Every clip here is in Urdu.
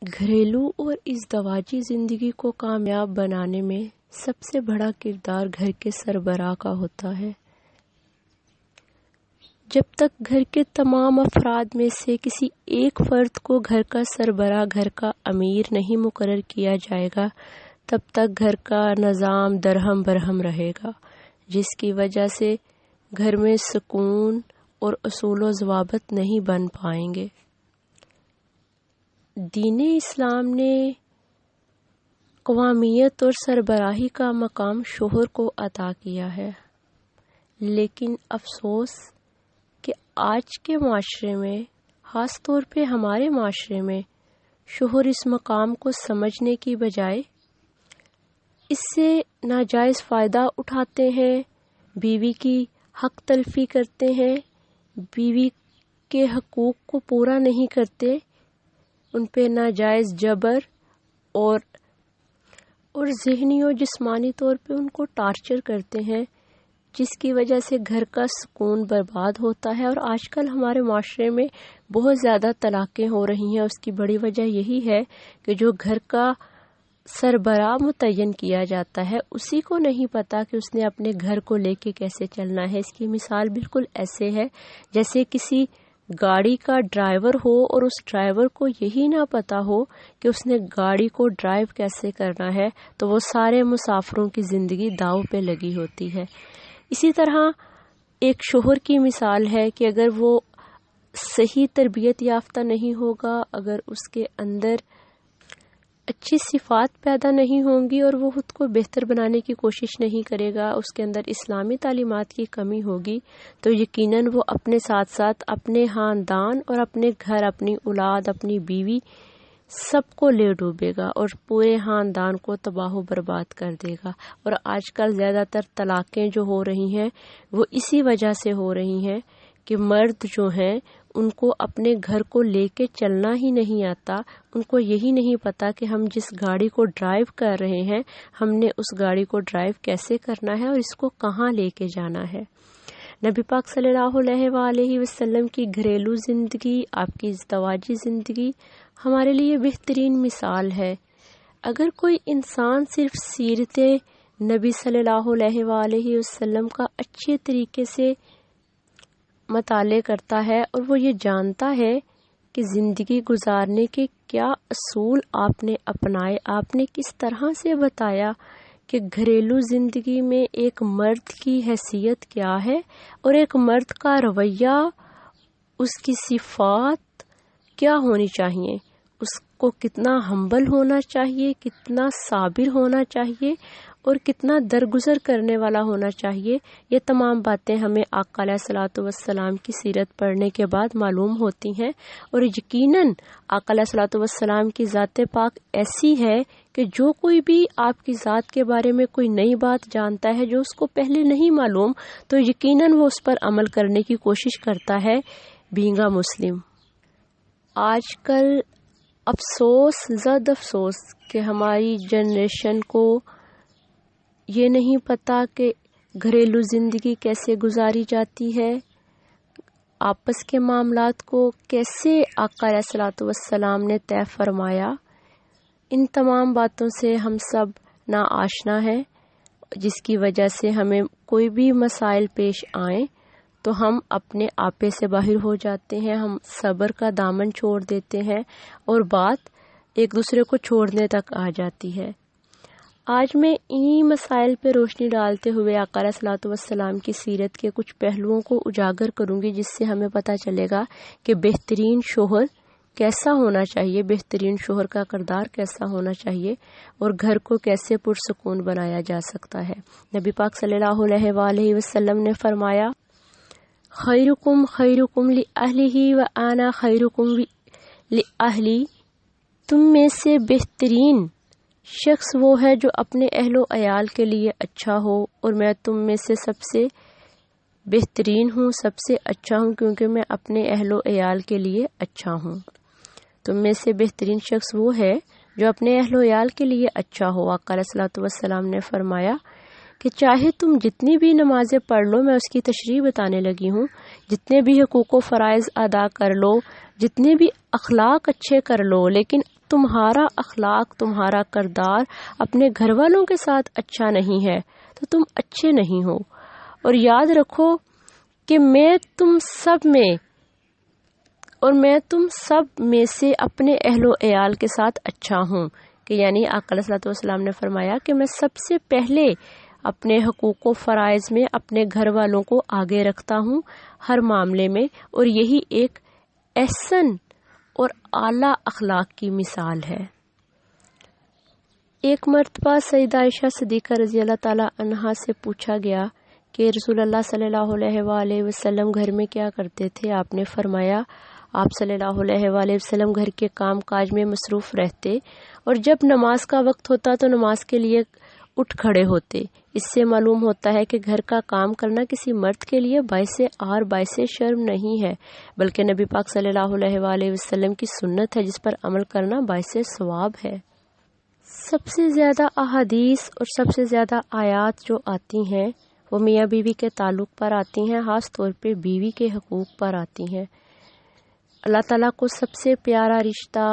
گھریلو اور ازدواجی زندگی کو کامیاب بنانے میں سب سے بڑا کردار گھر کے سربراہ کا ہوتا ہے۔ جب تک گھر کے تمام افراد میں سے کسی ایک فرد کو گھر کا سربراہ، گھر کا امیر نہیں مقرر کیا جائے گا، تب تک گھر کا نظام درہم برہم رہے گا، جس کی وجہ سے گھر میں سکون اور اصول و ضوابط نہیں بن پائیں گے۔ دین اسلام نے قوامیت اور سربراہی کا مقام شوہر کو عطا کیا ہے، لیکن افسوس کہ آج کے معاشرے میں، خاص طور پہ ہمارے معاشرے میں، شوہر اس مقام کو سمجھنے کی بجائے اس سے ناجائز فائدہ اٹھاتے ہیں، بیوی کی حق تلفی کرتے ہیں، بیوی کے حقوق کو پورا نہیں کرتے، ان پہ ناجائز جبر اور ذہنی اور جسمانی طور پہ ان کو ٹارچر کرتے ہیں، جس کی وجہ سے گھر کا سکون برباد ہوتا ہے۔ اور آج کل ہمارے معاشرے میں بہت زیادہ طلاقیں ہو رہی ہیں۔ اس کی بڑی وجہ یہی ہے کہ جو گھر کا سربراہ متعین کیا جاتا ہے، اسی کو نہیں پتا کہ اس نے اپنے گھر کو لے کے کیسے چلنا ہے۔ اس کی مثال بالکل ایسے ہے جیسے کسی گاڑی کا ڈرائیور ہو اور اس ڈرائیور کو یہی نہ پتا ہو کہ اس نے گاڑی کو ڈرائیو کیسے کرنا ہے، تو وہ سارے مسافروں کی زندگی داؤ پہ لگی ہوتی ہے۔ اسی طرح ایک شوہر کی مثال ہے کہ اگر وہ صحیح تربیت یافتہ نہیں ہوگا، اگر اس کے اندر اچھی صفات پیدا نہیں ہوں گی اور وہ خود کو بہتر بنانے کی کوشش نہیں کرے گا، اس کے اندر اسلامی تعلیمات کی کمی ہوگی، تو یقیناً وہ اپنے ساتھ ساتھ اپنے خاندان اور اپنے گھر، اپنی اولاد، اپنی بیوی سب کو لے ڈوبے گا اور پورے خاندان کو تباہ و برباد کر دے گا۔ اور آج کل زیادہ تر طلاقیں جو ہو رہی ہیں وہ اسی وجہ سے ہو رہی ہیں کہ مرد جو ہیں ان کو اپنے گھر کو لے کے چلنا ہی نہیں آتا، ان کو یہی نہیں پتا کہ ہم جس گاڑی کو ڈرائیو کر رہے ہیں، ہم نے اس گاڑی کو ڈرائیو کیسے کرنا ہے اور اس کو کہاں لے کے جانا ہے۔ نبی پاک صلی اللہ علیہ وآلہ وسلم کی گھریلو زندگی، آپ کی ازدواجی زندگی ہمارے لیے بہترین مثال ہے۔ اگر کوئی انسان صرف سیرت نبی صلی اللہ علیہ وآلہ وسلم کا اچھے طریقے سے مطالعہ کرتا ہے اور وہ یہ جانتا ہے کہ زندگی گزارنے کے کیا اصول آپ نے اپنائے، آپ نے کس طرح سے بتایا کہ گھریلو زندگی میں ایک مرد کی حیثیت کیا ہے اور ایک مرد کا رویہ، اس کی صفات کیا ہونی چاہیے، اس کو کتنا ہمبل ہونا چاہیے، کتنا صابر ہونا چاہیے اور کتنا درگزر کرنے والا ہونا چاہیے، یہ تمام باتیں ہمیں آقا علیہ الصلوۃ والسلام کی سیرت پڑھنے کے بعد معلوم ہوتی ہیں۔ اور یقیناً آقا علیہ الصلوۃ والسلام کی ذات پاک ایسی ہے کہ جو کوئی بھی آپ کی ذات کے بارے میں کوئی نئی بات جانتا ہے جو اس کو پہلے نہیں معلوم، تو یقیناً وہ اس پر عمل کرنے کی کوشش کرتا ہے۔ بینگ اے مسلم، آج کل افسوس زد افسوس کہ ہماری جنریشن کو یہ نہیں پتا کہ گھریلو زندگی کیسے گزاری جاتی ہے، آپس کے معاملات کو کیسے آقا علیہ الصلوۃ والسلام نے طے فرمایا۔ ان تمام باتوں سے ہم سب ناآشنا ہیں، جس کی وجہ سے ہمیں کوئی بھی مسائل پیش آئیں تو ہم اپنے آپے سے باہر ہو جاتے ہیں، ہم صبر کا دامن چھوڑ دیتے ہیں اور بات ایک دوسرے کو چھوڑنے تک آ جاتی ہے۔ آج میں انہی مسائل پہ روشنی ڈالتے ہوئے آقا علیہ الصلوۃ والسلام کی سیرت کے کچھ پہلوؤں کو اجاگر کروں گی، جس سے ہمیں پتہ چلے گا کہ بہترین شوہر کیسا ہونا چاہیے، بہترین شوہر کا کردار کیسا ہونا چاہیے اور گھر کو کیسے پرسکون بنایا جا سکتا ہے۔ نبی پاک صلی اللہ علیہ وآلہ وسلم نے فرمایا، خیرکم خیرکم لأہلہ وأنا خیرکم لأہلی، تم میں سے بہترین شخص وہ ہے جو اپنے اہل و عیال کے لیے اچھا ہو، اور میں تم میں سے سب سے بہترین ہوں، سب سے اچھا ہوں، کیونکہ میں اپنے اہل و عیال کے لیے اچھا ہوں۔ تم میں سے بہترین شخص وہ ہے جو اپنے اہل و عیال کے لیے اچھا ہو۔ آقا علیہ الصلوۃ والسلام نے فرمایا کہ چاہے تم جتنی بھی نمازیں پڑھ لو، میں اس کی تشریح بتانے لگی ہوں، جتنے بھی حقوق و فرائض ادا کر لو، جتنے بھی اخلاق اچھے کر لو، لیکن تمہارا اخلاق، تمہارا کردار اپنے گھر والوں کے ساتھ اچھا نہیں ہے تو تم اچھے نہیں ہو۔ اور یاد رکھو کہ میں تم سب میں سے اپنے اہل و عیال کے ساتھ اچھا ہوں، کہ یعنی آقا علیہ الصلوۃ والسلام نے فرمایا کہ میں سب سے پہلے اپنے حقوق و فرائض میں اپنے گھر والوں کو آگے رکھتا ہوں ہر معاملے میں، اور یہی ایک احسن اور اعلیٰ اخلاق کی مثال ہے۔ ایک مرتبہ سیدہ عائشہ صدیقہ رضی اللہ تعالی عنہا سے پوچھا گیا کہ رسول اللہ صلی اللہ علیہ وآلہ وسلم گھر میں کیا کرتے تھے؟ آپ نے فرمایا آپ صلی اللہ علیہ وآلہ وسلم گھر کے کام کاج میں مصروف رہتے، اور جب نماز کا وقت ہوتا تو نماز کے لیے اٹھ کھڑے ہوتے۔ اس سے معلوم ہوتا ہے کہ گھر کا کام کرنا کسی مرد کے لیے باعث عار باعث شرم نہیں ہے، بلکہ نبی پاک صلی اللہ علیہ وآلہ وسلم کی سنت ہے جس پر عمل کرنا باعث ثواب ہے۔ سب سے زیادہ احادیث اور سب سے زیادہ آیات جو آتی ہیں وہ میاں بیوی کے تعلق پر آتی ہیں، خاص طور پہ بیوی کے حقوق پر آتی ہیں۔ اللہ تعالیٰ کو سب سے پیارا رشتہ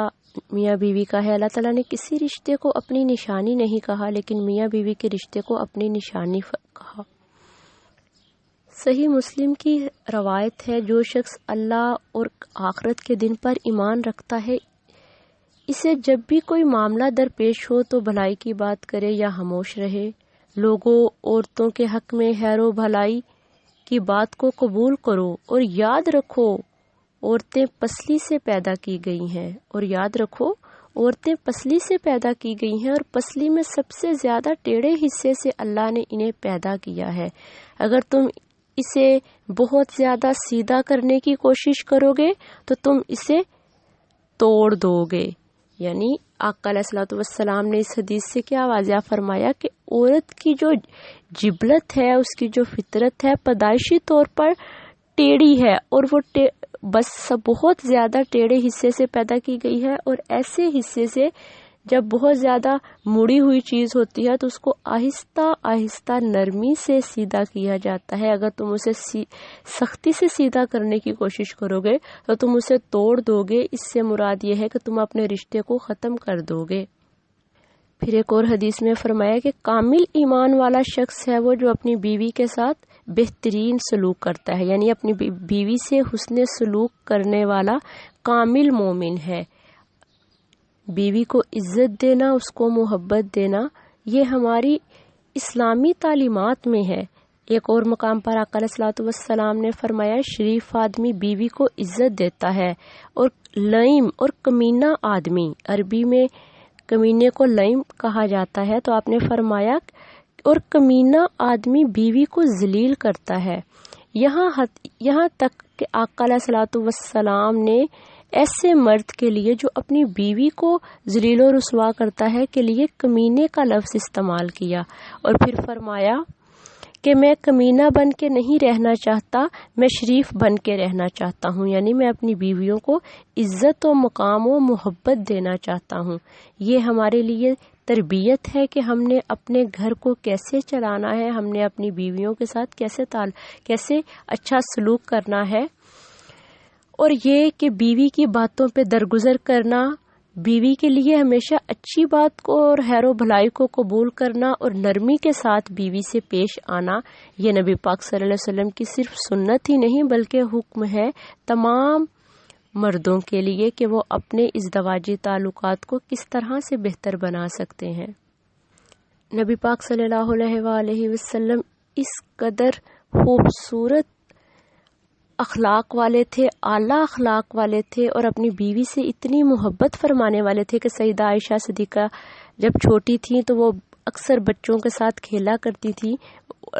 میاں بیوی کا ہے۔ اللہ تعالیٰ نے کسی رشتے کو اپنی نشانی نہیں کہا، لیکن میاں بیوی کے رشتے کو اپنی نشانی کہا۔ صحیح مسلم کی روایت ہے، جو شخص اللہ اور آخرت کے دن پر ایمان رکھتا ہے، اسے جب بھی کوئی معاملہ درپیش ہو تو بھلائی کی بات کرے یا خاموش رہے۔ لوگوں عورتوں کے حق میں خیر و بھلائی کی بات کو قبول کرو، اور یاد رکھو عورتیں پسلی سے پیدا کی گئی ہیں، اور پسلی میں سب سے زیادہ ٹیڑھے حصے سے اللہ نے انہیں پیدا کیا ہے۔ اگر تم اسے بہت زیادہ سیدھا کرنے کی کوشش کرو گے تو تم اسے توڑ دو گے۔ یعنی آقا علیہ الصلوۃ والسلام نے اس حدیث سے کیا واضح فرمایا کہ عورت کی جو جبلت ہے، اس کی جو فطرت ہے، پیدائشی طور پر ٹیڑھی ہے، اور وہ بس بہت زیادہ ٹیڑھے حصے سے پیدا کی گئی ہے، اور ایسے حصے سے جب بہت زیادہ مڑی ہوئی چیز ہوتی ہے تو اس کو آہستہ آہستہ نرمی سے سیدھا کیا جاتا ہے۔ اگر تم اسے سختی سے سیدھا کرنے کی کوشش کرو گے تو تم اسے توڑ دو گے۔ اس سے مراد یہ ہے کہ تم اپنے رشتے کو ختم کر دو گے۔ پھر ایک اور حدیث میں فرمایا کہ کامل ایمان والا شخص ہے وہ جو اپنی بیوی کے ساتھ بہترین سلوک کرتا ہے، یعنی اپنی بیوی سے حسن سلوک کرنے والا کامل مومن ہے۔ بیوی کو عزت دینا، اس کو محبت دینا، یہ ہماری اسلامی تعلیمات میں ہے۔ ایک اور مقام پر آقا علیہ الصلوۃ والسلام نے فرمایا شریف آدمی بیوی کو عزت دیتا ہے، اور لئیم اور کمینہ آدمی، عربی میں کمینے کو لئیم کہا جاتا ہے، تو آپ نے فرمایا اور کمینہ آدمی بیوی کو ذلیل کرتا ہے۔ یہاں تک کہ آقا علیہ الصلوۃ والسلام نے ایسے مرد کے لیے جو اپنی بیوی کو ذلیل و رسوا کرتا ہے کے لیے کمینے کا لفظ استعمال کیا، اور پھر فرمایا کہ میں کمینہ بن کے نہیں رہنا چاہتا، میں شریف بن کے رہنا چاہتا ہوں، یعنی میں اپنی بیویوں کو عزت و مقام و محبت دینا چاہتا ہوں۔ یہ ہمارے لیے تربیت ہے کہ ہم نے اپنے گھر کو کیسے چلانا ہے، ہم نے اپنی بیویوں کے ساتھ کیسے اچھا سلوک کرنا ہے، اور یہ کہ بیوی کی باتوں پہ درگزر کرنا، بیوی کے لیے ہمیشہ اچھی بات کو اور خیر و بھلائی کو قبول کرنا، اور نرمی کے ساتھ بیوی سے پیش آنا، یہ نبی پاک صلی اللہ علیہ وسلم کی صرف سنت ہی نہیں بلکہ حکم ہے تمام مردوں کے لیے کہ وہ اپنے ازدواجی تعلقات کو کس طرح سے بہتر بنا سکتے ہیں۔ نبی پاک صلی اللہ علیہ وآلہ وسلم اس قدر خوبصورت اخلاق والے تھے، اعلیٰ اخلاق والے تھے، اور اپنی بیوی سے اتنی محبت فرمانے والے تھے کہ سیدہ عائشہ صدیقہ جب چھوٹی تھیں تو وہ اکثر بچوں کے ساتھ کھیلا کرتی تھی،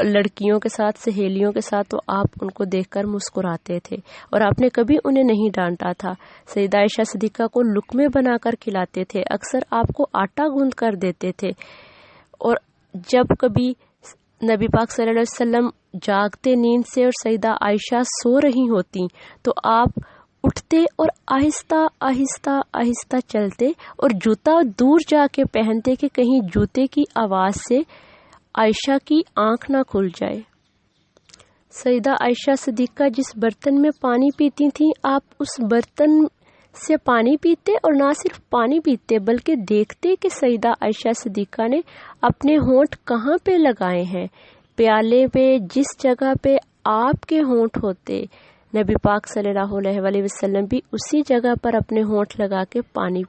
لڑکیوں کے ساتھ، سہیلیوں کے ساتھ، تو آپ ان کو دیکھ کر مسکراتے تھے، اور آپ نے کبھی انہیں نہیں ڈانٹا تھا۔ سیدہ عائشہ صدیقہ کو لقمے بنا کر کھلاتے تھے، اکثر آپ کو آٹا گوندھ کر دیتے تھے، اور جب کبھی نبی پاک صلی اللہ علیہ وسلم جاگتے نیند سے اور سیدہ عائشہ سو رہی ہوتی تو آپ اٹھتے اور آہستہ آہستہ آہستہ چلتے اور جوتا دور جا کے پہنتے کہ کہیں جوتے کی آواز سے عائشہ کی آنکھ نہ کھل جائے۔ سیدہ عائشہ صدیقہ جس برتن میں پانی پیتی تھیں، آپ اس برتن سے پانی پیتے، اور نہ صرف پانی پیتے بلکہ دیکھتے کہ سیدہ عائشہ صدیقہ نے اپنے ہونٹ کہاں پہ لگائے ہیں۔ پیالے پہ جس جگہ پہ آپ کے ہونٹ ہوتے، نبی پاک صلی اللہ علیہ وسلم بھی اسی جگہ پر اپنے ہونٹ لگا کے پانی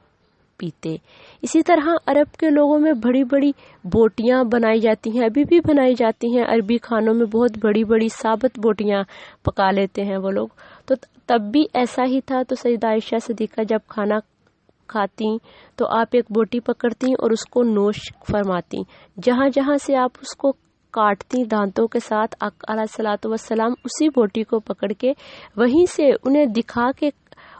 پیتے۔ اسی طرح عرب کے لوگوں میں بڑی بڑی بوٹیاں بنائی جاتی ہیں، ابھی بھی بنائی جاتی ہیں، عربی کھانوں میں بہت بڑی بڑی ثابت بوٹیاں پکا لیتے ہیں وہ لوگ، تو تب بھی ایسا ہی تھا۔ تو سیدہ عائشہ صدیقہ جب کھانا کھاتی تو آپ ایک بوٹی پکڑتی اور اس کو نوش فرماتی، جہاں جہاں سے آپ اس کو کاٹتی دانتوں کے ساتھ، آقا علیہ الصلوۃ والسلام اسی بوٹی کو پکڑ کے وہیں سے انہیں دکھا کے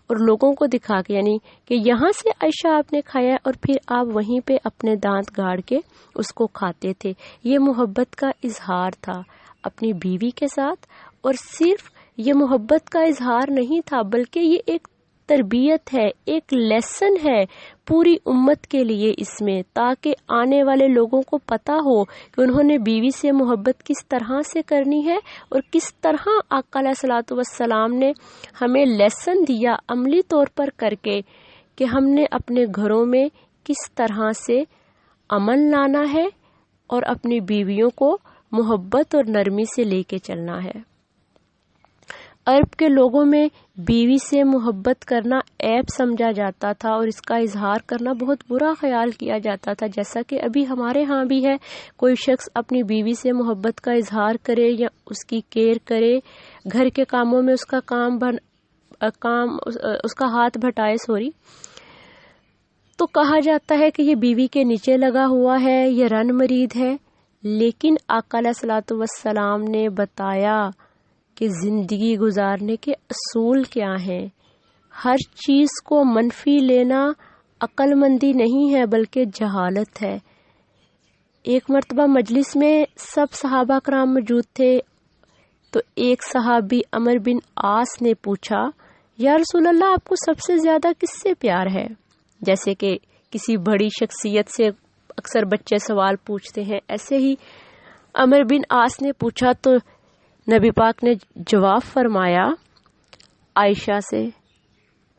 اور لوگوں کو دکھا کے، یعنی کہ یہاں سے عائشہ آپ نے کھایا، اور پھر آپ وہیں پہ اپنے دانت گاڑ کے اس کو کھاتے تھے۔ یہ محبت کا اظہار تھا اپنی بیوی کے ساتھ، اور صرف یہ محبت کا اظہار نہیں تھا بلکہ یہ ایک تربیت ہے، ایک لیسن ہے پوری امت کے لیے اس میں، تاکہ آنے والے لوگوں کو پتہ ہو کہ انہوں نے بیوی سے محبت کس طرح سے کرنی ہے، اور کس طرح آقا علیہ الصلوۃ والسلام نے ہمیں لیسن دیا عملی طور پر کر کے کہ ہم نے اپنے گھروں میں کس طرح سے امن لانا ہے اور اپنی بیویوں کو محبت اور نرمی سے لے کے چلنا ہے۔ عرب کے لوگوں میں بیوی سے محبت کرنا عیب سمجھا جاتا تھا، اور اس کا اظہار کرنا بہت برا خیال کیا جاتا تھا، جیسا کہ ابھی ہمارے ہاں بھی ہے۔ کوئی شخص اپنی بیوی سے محبت کا اظہار کرے یا اس کی کیئر کرے، گھر کے کاموں میں اس کا ہاتھ بٹائے تو کہا جاتا ہے کہ یہ بیوی کے نیچے لگا ہوا ہے، یہ رن مرید ہے۔ لیکن آقا علیہ الصلوۃ والسلام نے بتایا کہ زندگی گزارنے کے اصول کیا ہیں۔ ہر چیز کو منفی لینا عقل مندی نہیں ہے بلکہ جہالت ہے۔ ایک مرتبہ مجلس میں سب صحابہ کرام موجود تھے، تو ایک صحابی عمر بن عاص نے پوچھا، یا رسول اللہ، آپ کو سب سے زیادہ کس سے پیار ہے؟ جیسے کہ کسی بڑی شخصیت سے اکثر بچے سوال پوچھتے ہیں، ایسے ہی عمر بن عاص نے پوچھا، تو نبی پاک نے جواب فرمایا عائشہ سے۔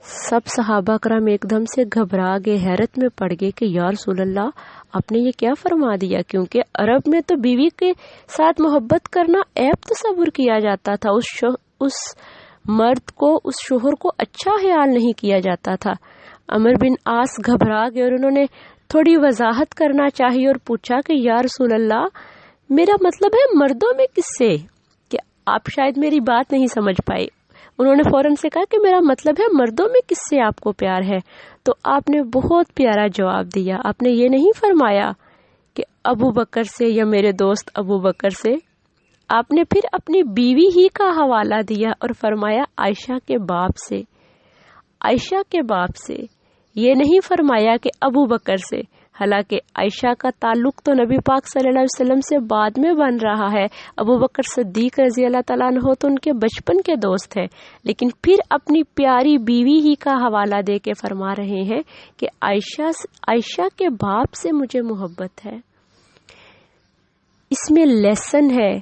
سب صحابہ کرام ایک دم سے گھبرا گئے، حیرت میں پڑ گئے کہ یا رسول اللہ، آپ نے یہ کیا فرما دیا؟ کیونکہ عرب میں تو بیوی کے ساتھ محبت کرنا عیب تصور کیا جاتا تھا، اس مرد کو، اس شوہر کو اچھا خیال نہیں کیا جاتا تھا۔ عمر بن عاص گھبرا گئے اور انہوں نے تھوڑی وضاحت کرنا چاہی اور پوچھا کہ یا رسول اللہ، میرا مطلب ہے مردوں میں کس سے؟ کہ آپ شاید میری بات نہیں سمجھ پائے۔ انہوں نے فوراً سے کہا کہ میرا مطلب ہے مردوں میں کس سے آپ کو پیار ہے؟ تو آپ نے بہت پیارا جواب دیا۔ آپ نے یہ نہیں فرمایا کہ ابو بکر سے یا میرے دوست ابو بکر سے، آپ نے پھر اپنی بیوی ہی کا حوالہ دیا اور فرمایا عائشہ کے باپ سے، عائشہ کے باپ سے۔ یہ نہیں فرمایا کہ ابو بکر سے، حالانکہ عائشہ کا تعلق تو نبی پاک صلی اللہ علیہ وسلم سے بعد میں بن رہا ہے۔ ابو بکر صدیق رضی اللہ تعالیٰ عنہ تو ان کے بچپن کے دوست ہیں، لیکن پھر اپنی پیاری بیوی ہی کا حوالہ دے کے فرما رہے ہیں کہ عائشہ کے باپ سے مجھے محبت ہے۔ اس میں لیسن ہے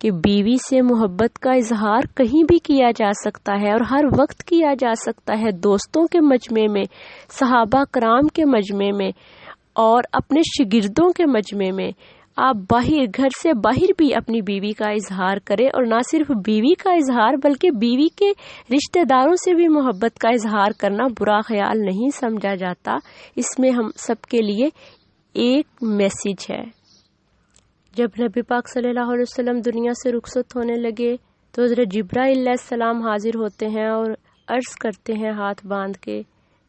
کہ بیوی سے محبت کا اظہار کہیں بھی کیا جا سکتا ہے اور ہر وقت کیا جا سکتا ہے، دوستوں کے مجمع میں، صحابہ کرام کے مجمع میں، اور اپنے شاگردوں کے مجمع میں۔ آپ باہر، گھر سے باہر بھی اپنی بیوی کا اظہار کریں، اور نہ صرف بیوی کا اظہار بلکہ بیوی کے رشتہ داروں سے بھی محبت کا اظہار کرنا برا خیال نہیں سمجھا جاتا۔ اس میں ہم سب کے لیے ایک میسج ہے۔ جب نبی پاک صلی اللہ علیہ وسلم دنیا سے رخصت ہونے لگے تو حضرت جبرائیل علیہ السلام حاضر ہوتے ہیں اور عرض کرتے ہیں ہاتھ باندھ کے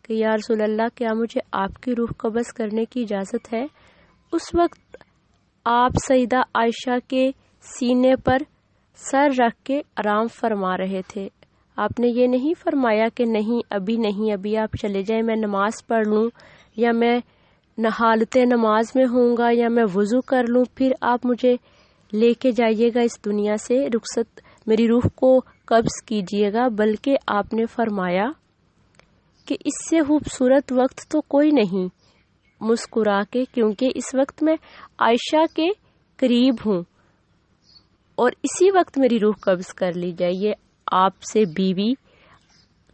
کہ یا رسول اللہ، کیا مجھے آپ کی روح قبض کرنے کی اجازت ہے؟ اس وقت آپ سیدہ عائشہ کے سینے پر سر رکھ کے آرام فرما رہے تھے۔ آپ نے یہ نہیں فرمایا کہ نہیں، ابھی آپ چلے جائیں، میں نماز پڑھ لوں، یا میں حالت نماز میں ہوں گا، یا میں وضو کر لوں، پھر آپ مجھے لے کے جائیے گا اس دنیا سے، رخصت میری روح کو قبض کیجیے گا۔ بلکہ آپ نے فرمایا کہ اس سے خوبصورت وقت تو کوئی نہیں، مسکرا کے، کیونکہ اس وقت میں عائشہ کے قریب ہوں اور اسی وقت میری روح قبض کر لی جائے۔ یہ آپ سے بیوی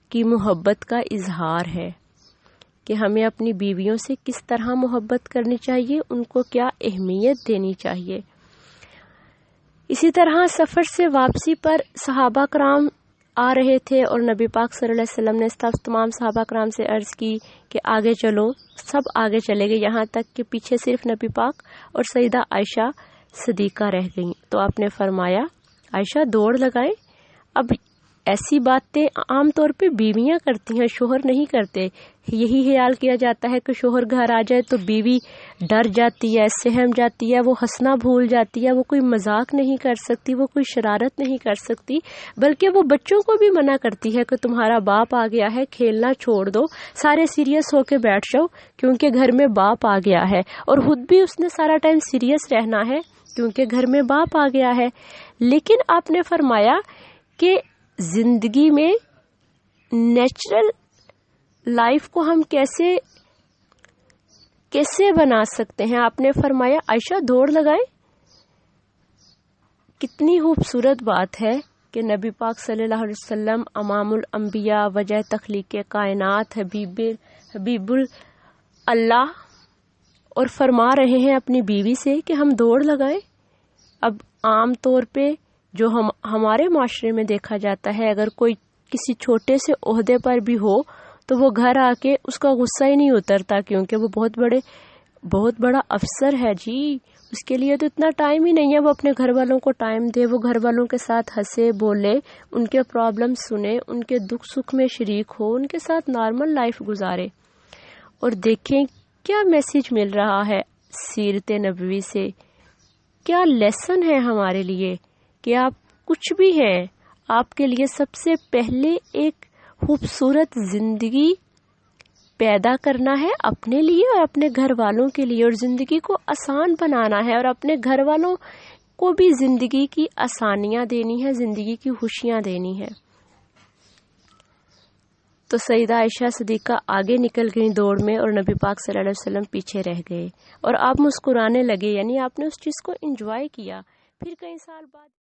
کی محبت کا اظہار ہے کہ ہمیں اپنی بیویوں سے کس طرح محبت کرنی چاہیے، ان کو کیا اہمیت دینی چاہیے۔ اسی طرح سفر سے واپسی پر صحابہ کرام آ رہے تھے اور نبی پاک صلی اللہ علیہ وسلم نے تمام صحابہ کرام سے عرض کی کہ آگے چلو، سب آگے چلے گئے، یہاں تک کہ پیچھے صرف نبی پاک اور سیدہ عائشہ صدیقہ رہ گئیں۔ تو آپ نے فرمایا عائشہ دوڑ لگائیں۔ اب ایسی باتیں عام طور پہ بیویاں کرتی ہیں، شوہر نہیں کرتے۔ یہی خیال کیا جاتا ہے کہ شوہر گھر آ جائے تو بیوی ڈر جاتی ہے، سہم جاتی ہے، وہ ہنسنا بھول جاتی ہے، وہ کوئی مذاق نہیں کر سکتی، وہ کوئی شرارت نہیں کر سکتی، بلکہ وہ بچوں کو بھی منع کرتی ہے کہ تمہارا باپ آ گیا ہے، کھیلنا چھوڑ دو، سارے سیریس ہو کے بیٹھ جاؤ کیونکہ گھر میں باپ آ گیا ہے۔ اور خود بھی اس نے سارا ٹائم سیریس رہنا ہے کیونکہ گھر میں باپ آ گیا ہے۔ لیکن آپ نے فرمایا کہ زندگی میں نیچرل لائف کو ہم کیسے بنا سکتے ہیں۔ آپ نے فرمایا عائشہ دوڑ لگائیں۔ کتنی خوبصورت بات ہے کہ نبی پاک صلی اللہ علیہ وسلم امام الانبیاء، وجہ تخلیق کائنات، حبیب اللہ، اور فرما رہے ہیں اپنی بیوی سے کہ ہم دوڑ لگائیں۔ اب عام طور پہ جو ہمارے معاشرے میں دیکھا جاتا ہے، اگر کوئی کسی چھوٹے سے عہدے پر بھی ہو تو وہ گھر آ کے اس کا غصہ ہی نہیں اترتا کیونکہ وہ بہت بڑا افسر ہے جی، اس کے لیے تو اتنا ٹائم ہی نہیں ہے وہ اپنے گھر والوں کو ٹائم دے، وہ گھر والوں کے ساتھ ہنسے بولے، ان کے پرابلم سنے، ان کے دکھ سکھ میں شریک ہو، ان کے ساتھ نارمل لائف گزارے۔ اور دیکھیں کیا میسج مل رہا ہے سیرت نبوی سے، کیا لیسن ہے ہمارے لیے کہ آپ کچھ بھی ہیں، آپ کے لیے سب سے پہلے ایک خوبصورت زندگی پیدا کرنا ہے اپنے لیے اور اپنے گھر والوں کے لیے، اور زندگی کو آسان بنانا ہے اور اپنے گھر والوں کو بھی زندگی کی آسانیاں دینی ہے، زندگی کی خوشیاں دینی ہے۔ تو سیدہ عائشہ صدیقہ آگے نکل گئیں دوڑ میں اور نبی پاک صلی اللہ علیہ وسلم پیچھے رہ گئے، اور آپ مسکرانے لگے، یعنی آپ نے اس چیز کو انجوائے کیا۔ پھر کئی سال بعد